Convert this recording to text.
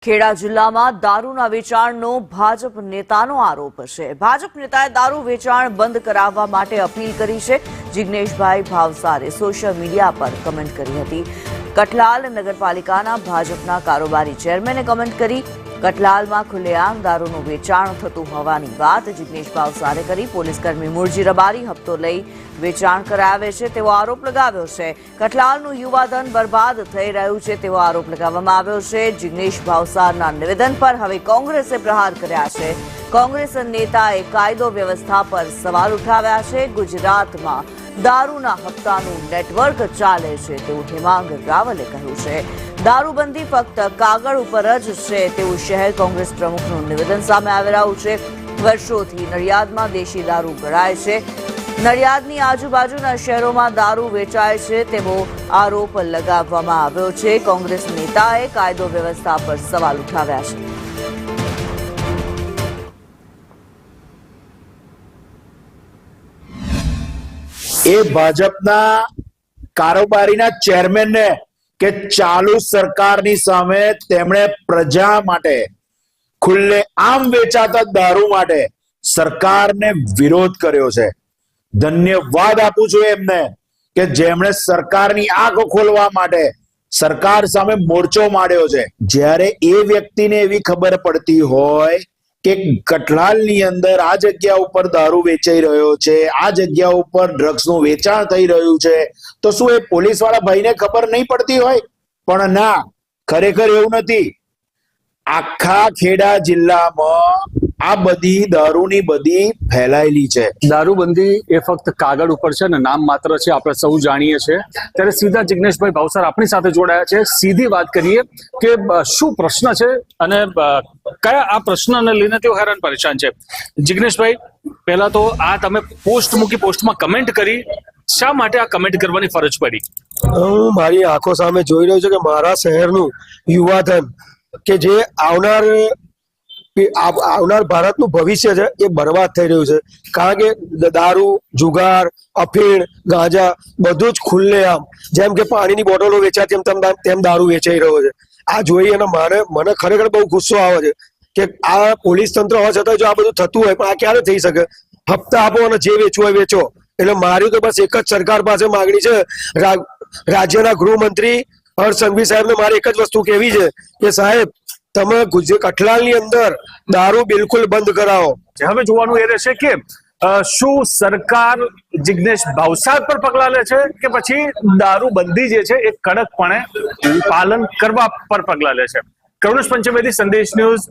ખેડા જિલ્લામાં દારૂના વેચાણનો ભાજપ નેતાનો આરોપ છે। ભાજપ નેતાએ દારૂ વેચાણ બંધ કરાવવા માટે અપીલ કરી છે। જિગ્નેશભાઈ ભાવસારે સોશિયલ મીડિયા પર કમેન્ટ કરી હતી। કઠલાલ નગરપાલિકાના ભાજપના કારોબારી ચેરમેને કમેન્ટ કરી। કઠલાલમાં ખુલ્લેઆમ દારૂનું વેચાણ થતું હોવાની વાત જિગ્નેશ ભાવસારે કરી। પોલીસકર્મી મુરજી રબારી હપ્તો લઈ વેચાણ કરાવે છે તેવો આરોપ લગાવ્યો છે। કઠલાલનું યુવાધન બરબાદ થઈ રહ્યું છે તેવો આરોપ લગાવવામાં આવ્યો છે। જિગ્નેશ ભાવસારના નિવેદન પર હવે કોંગ્રેસે પ્રહાર કર્યા છે। કોંગ્રેસ નેતાએ કાયદો વ્યવસ્થા પર સવાલ ઉઠાવ્યા છે। ગુજરાતમાં દારૂના હપ્તાનું નેટવર્ક ચાલે છે તેવું હેમાંગ રાવલે કહ્યું છે। દારૂબંધી ફક્ત કાગળ ઉપર જ છે તેવું શહેર કોંગ્રેસ પ્રમુખનું નિવેદન સામે આવી રહ્યું છે। વર્ષોથી નડિયાદમાં દેશી દારૂ ભરાય છે। નડિયાદની આજુબાજુના શહેરોમાં દારૂ વેચાય છે તેવો આરોપ લગાવવામાં આવ્યો છે। કોંગ્રેસ નેતાએ કાયદો વ્યવસ્થા પર સવાલ ઉઠાવ્યા છે। એ ભાજપના કારોબારીના ચેરમેનને કે ચાલુ સરકારની સામે તેમણે પ્રજા માટે ખુલ્લે આમ વેચાતા દારૂ માટે સરકારને વિરોધ કર્યો છે। ધન્યવાદ આપું છું એમને કે જેમણે સરકારની આંખ ખોલવા માટે સરકાર સામે મોરચો માંડ્યો છે। જ્યારે એ વ્યક્તિને એવી ખબર પડતી હોય કે કઠલાલની અંદર આ જગ્યા ઉપર દારૂ વેચાઈ રહ્યો છે, આ જગ્યા ઉપર ડ્રગ્સનું વેચાણ થઈ રહ્યું છે, તો શું એ પોલીસ વાળા ભાઈને ખબર નહીં પડતી હોય? પણ ના, ખરેખર એવું નથી। આખા ખેડા જિલ્લામાં આ બધી દારૂની બધી ફેલાયેલી છે। દારૂબંધી એ ફક્ત કાગળ ઉપર છે ને નામ માત્ર છે, આપણે સૌ જાણીએ છીએ। ત્યારે સીધા જિગ્નેશભાઈ ભાવસાર આપણી સાથે જોડાયા છે। સીધી વાત કરીએ કે શું પ્રશ્ન છે અને કયા આ પ્રશ્નને લઈને તેઓ હેરાન પરેશાન છે। જિગ્નેશભાઈ, પહેલા તો આ તમે પોસ્ટ મૂકી, પોસ્ટમાં કમેન્ટ કરી, શા માટે આ કમેન્ટ કરવાની ફરજ પડી? હું મારી આંખો સામે જોઈ રહ્યો છું કે મારા શહેરનું યુવાધન કે જે આવનાર ભારતનું ભવિષ્ય છે એ બરબાદ થઈ રહ્યું છે। કારણ કે દારૂ, જુગાર, અફીણ, ગાંજા બધું જ ખુલ્લેઆમ, જેમ કે પાણીની બોટલો વેચાય તેમ દારૂ વેચાઈ રહ્યો છે। આ જોઈ અને મને ખરેખર બહુ ગુસ્સો આવે છે કે આ પોલીસ તંત્ર હોવા છતાં જો આ બધું થતું હોય, પણ આ ક્યારે થઈ શકે? હપ્તા આપો અને જે વેચવું હોય વેચો। એટલે મારી તો બસ એક જ સરકાર પાસે માગણી છે, રાજ્યના ગૃહમંત્રી હર્ષ સંઘવી સાહેબને મારી એક જ વસ્તુ કહેવી છે કે સાહેબ, તમે કઠલાલની અંદર દારૂ બિલકુલ બંધ કરાવો। હવે જોવાનું એ રહેશે કે શું સરકાર જિગ્નેશ ભાવસાર પર પગલાં લે છે કે પછી દારૂબંધી જે છે એ કડકપણે પાલન કરવા પર પગલાં લે છે। કરુણેશ પંચમેદી, સંદેશ ન્યૂઝ,